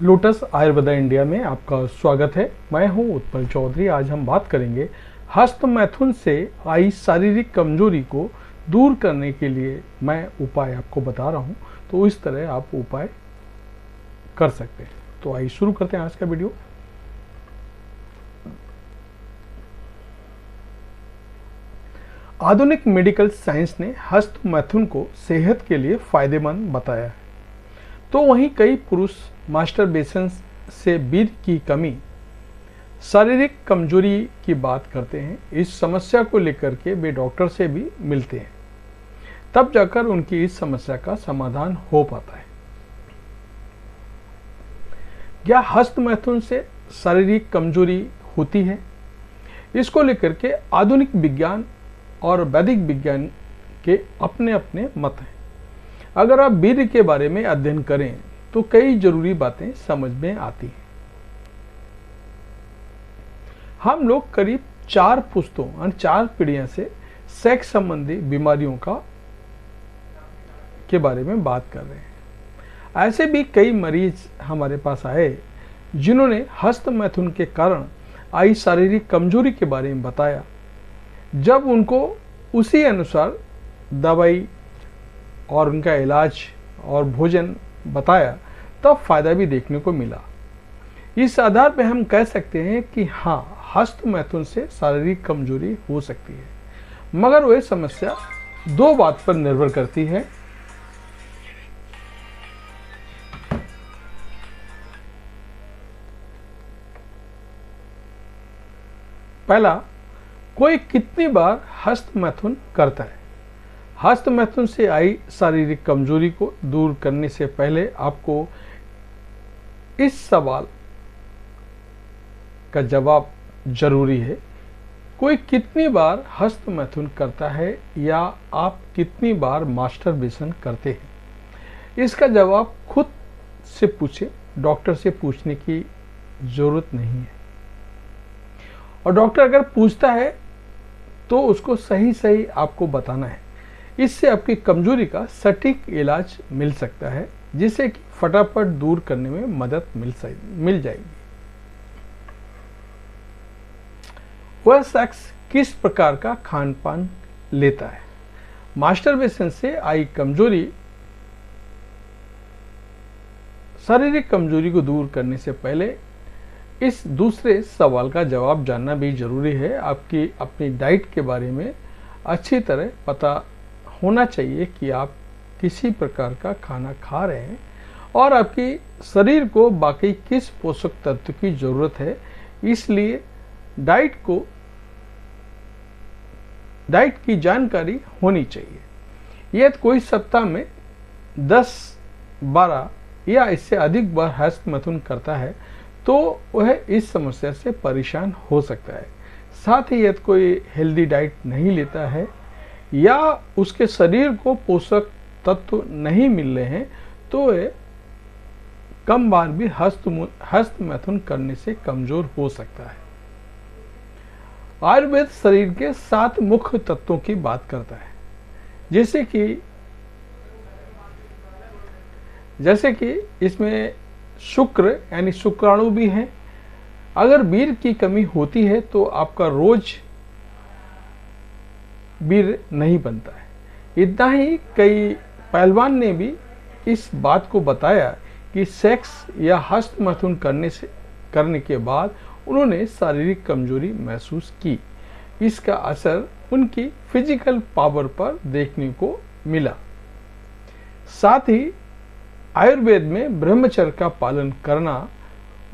Lotus Ayurveda India में आपका स्वागत है। मैं हूं उत्पल चौधरी। आज हम बात करेंगे हस्त मैथुन से आई शारीरिक कमजोरी को दूर करने के लिए मैं उपाय आपको बता रहा हूं, तो इस तरह आप उपाय कर सकते हैं। तो आइए शुरू करते हैं आज का वीडियो। आधुनिक मेडिकल साइंस ने हस्त मैथुन को सेहत के लिए फायदेमंद बताया है, तो वहीं कई पुरुष मास्टरबेशन से वीर्य की कमी, शारीरिक कमजोरी की बात करते हैं। इस समस्या को लेकर के वे डॉक्टर से भी मिलते हैं, तब जाकर उनकी इस समस्या का समाधान हो पाता है। क्या हस्त मैथुन से शारीरिक कमजोरी होती है? इसको लेकर के आधुनिक विज्ञान और वैदिक विज्ञान के अपने अपने मत हैं। अगर आप वीर्य के बारे में अध्ययन करें तो कई जरूरी बातें समझ में आती हैं। हम लोग करीब 4 पुश्तों और 4 पीढ़ियों से सेक्स संबंधी बीमारियों के बारे में बात कर रहे हैं। ऐसे भी कई मरीज हमारे पास आए जिन्होंने हस्त मैथुन के कारण आई शारीरिक कमजोरी के बारे में बताया। जब उनको उसी अनुसार दवाई और उनका इलाज और भोजन बताया, तब फायदा भी देखने को मिला। इस आधार पर हम कह सकते हैं कि हाँ, हस्त मैथुन से शारीरिक कमजोरी हो सकती है, मगर वह समस्या 2 बात पर निर्भर करती है। पहला, कोई कितनी बार हस्त मैथुन करता है। हस्त मैथुन से आई शारीरिक कमजोरी को दूर करने से पहले आपको इस सवाल का जवाब जरूरी है। कोई कितनी बार हस्त मैथुन करता है या आप कितनी बार मास्टरबेशन करते हैं? इसका जवाब खुद से पूछे, डॉक्टर से पूछने की जरूरत नहीं है। और डॉक्टर अगर पूछता है तो उसको सही सही आपको बताना है। इससे आपकी कमजोरी का सटीक इलाज मिल सकता है, जिसे कि फटाफट दूर करने में मदद मिल जाएगी। वह शख्स किस प्रकार का खान पान लेता है? मास्टरबेशन से आई कमजोरी, शारीरिक कमजोरी को दूर करने से पहले इस दूसरे सवाल का जवाब जानना भी जरूरी है। आपकी अपनी डाइट के बारे में अच्छी तरह पता होना चाहिए कि आप किसी प्रकार का खाना खा रहे हैं और आपकी शरीर को बाकी किस पोषक तत्व की जरूरत है। इसलिए डाइट की जानकारी होनी चाहिए। यदि कोई सप्ताह में 10, 12 या इससे अधिक बार हस्त मैथुन करता है तो वह इस समस्या से परेशान हो सकता है। साथ ही यदि कोई हेल्दी डाइट नहीं लेता है या उसके शरीर को पोषक तत्व नहीं मिल रहे हैं तो वह कम बार भी हस्त मैथुन करने से कमजोर हो सकता है। आयुर्वेद शरीर के 7 मुख्य तत्वों की बात करता है, जैसे कि इसमें शुक्र यानी शुक्राणु भी हैं। अगर वीर्य की कमी होती है तो आपका रोज वीर्य नहीं बनता है। इतना ही कई पहलवान ने भी इस बात को बताया कि सेक्स या हस्त मैथुन करने के बाद उन्होंने शारीरिक कमजोरी महसूस की। इसका असर उनकी फिजिकल पावर पर देखने को मिला। साथ ही आयुर्वेद में ब्रह्मचर्य का पालन करना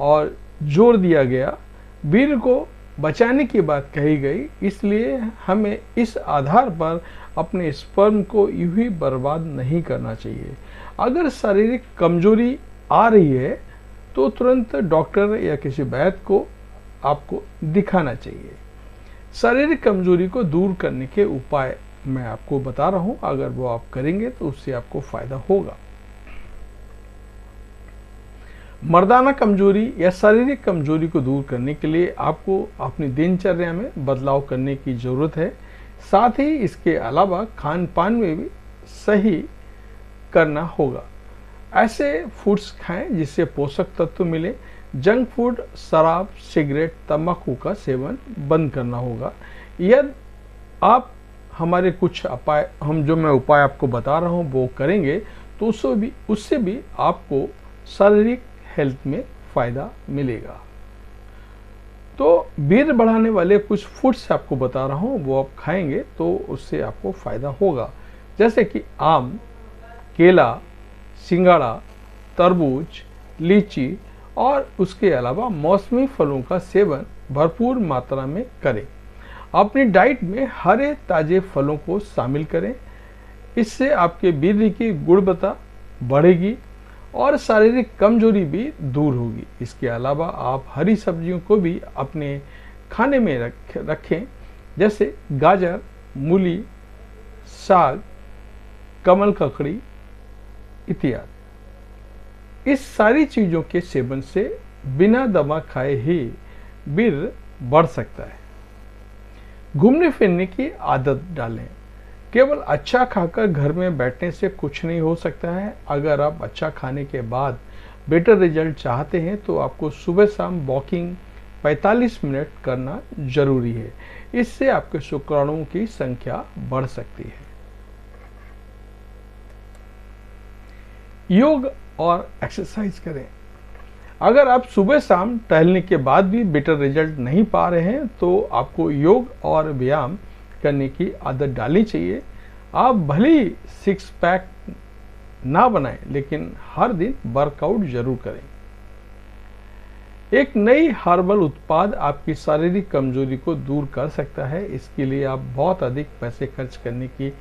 और जोर दिया गया। वीर्य को बचाने की बात कही गई, इसलिए हमें इस आधार पर अपने स्पर्म को यूं ही बर्बाद नहीं करना चाहिए। अगर शारीरिक कमजोरी आ रही है तो तुरंत डॉक्टर या किसी वैद्य को आपको दिखाना चाहिए। शारीरिक कमजोरी को दूर करने के उपाय मैं आपको बता रहा हूं। अगर वो आप करेंगे तो उससे आपको फायदा होगा। मर्दाना कमजोरी या शारीरिक कमजोरी को दूर करने के लिए आपको अपनी दिनचर्या में बदलाव करने की जरूरत है। साथ ही इसके अलावा खान पान में भी सही करना होगा। ऐसे फूड्स खाएं जिससे पोषक तत्व मिले। जंक फूड, शराब, सिगरेट, तंबाकू का सेवन बंद करना होगा। यदि आप हमारे कुछ उपाय मैं उपाय आपको बता रहा हूँ वो करेंगे तो उससे भी आपको शारीरिक हेल्थ में फ़ायदा मिलेगा। तो वीर्य बढ़ाने वाले कुछ फूड्स आपको बता रहा हूँ, वो आप खाएंगे तो उससे आपको फ़ायदा होगा। जैसे कि आम, केला, सिंघाड़ा, तरबूज, लीची और उसके अलावा मौसमी फलों का सेवन भरपूर मात्रा में करें। अपनी डाइट में हरे ताजे फलों को शामिल करें। इससे आपके वीर्य की गुणवत्ता बढ़ेगी और शारीरिक कमजोरी भी दूर होगी। इसके अलावा आप हरी सब्जियों को भी अपने खाने में रखें, जैसे गाजर, मूली, साग, कमल ककड़ी इत्यादि। इस सारी चीज़ों के सेवन से बिना दवा खाए ही वीर्य बढ़ सकता है। घूमने फिरने की आदत डालें। केवल अच्छा खाकर घर में बैठने से कुछ नहीं हो सकता है। अगर आप अच्छा खाने के बाद बेटर रिजल्ट चाहते हैं तो आपको सुबह शाम वॉकिंग 45 मिनट करना जरूरी है। इससे आपके शुक्राणुओं की संख्या बढ़ सकती है। योग और एक्सरसाइज करें। अगर आप सुबह शाम टहलने के बाद भी बेटर रिजल्ट नहीं पा रहे हैं तो आपको योग और व्यायाम करने की आदत डालनी चाहिए। आप भले ही 6 पैक ना बनाएं, लेकिन हर दिन वर्कआउट जरूर करें। एक नई हर्बल उत्पाद आपकी शारीरिक कमजोरी को दूर कर सकता है। इसके लिए आप बहुत अधिक पैसे खर्च करने की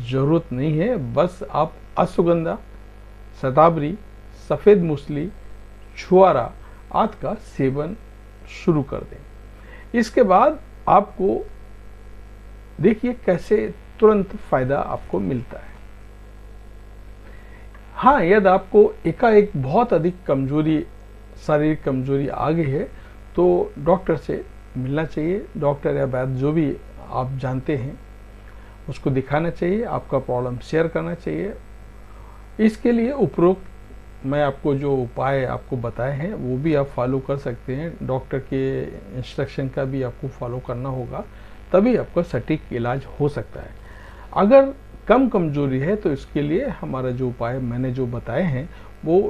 जरूरत नहीं है। बस आप अश्वगंधा, शतावरी, सफेद मूसली, छुआरा आदि का सेवन शुरू कर दें। इसके बाद आपको देखिए कैसे तुरंत फायदा आपको मिलता है। हाँ, यदि आपको एकाएक बहुत अधिक कमजोरी, शारीरिक कमजोरी आ गई है तो डॉक्टर से मिलना चाहिए। डॉक्टर या वैद्य जो भी आप जानते हैं उसको दिखाना चाहिए, आपका प्रॉब्लम शेयर करना चाहिए। इसके लिए उपरोक्त मैं आपको जो उपाय आपको बताए हैं वो भी आप फॉलो कर सकते हैं। डॉक्टर के इंस्ट्रक्शन का भी आपको फॉलो करना होगा, तभी आपका सटीक इलाज हो सकता है। अगर कम कमजोरी है तो इसके लिए हमारा जो उपाय मैंने जो बताए हैं वो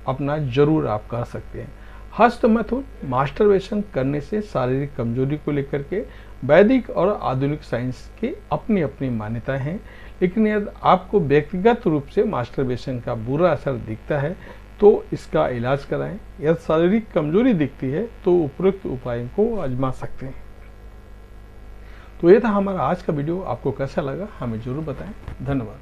अपना जरूर आप कर सकते हैं। हस्तमैथुन, मास्टरबेशन करने से शारीरिक कमजोरी को लेकर के वैदिक और आधुनिक साइंस की अपनी अपनी मान्यताएं हैं। लेकिन यदि आपको व्यक्तिगत रूप से मास्टरबेशन का बुरा असर दिखता है तो इसका इलाज कराएं। यदि शारीरिक कमजोरी दिखती है तो उपरोक्त उपायों को आजमा सकते हैं। तो ये था हमारा आज का वीडियो। आपको कैसा लगा हमें जरूर बताएं। धन्यवाद।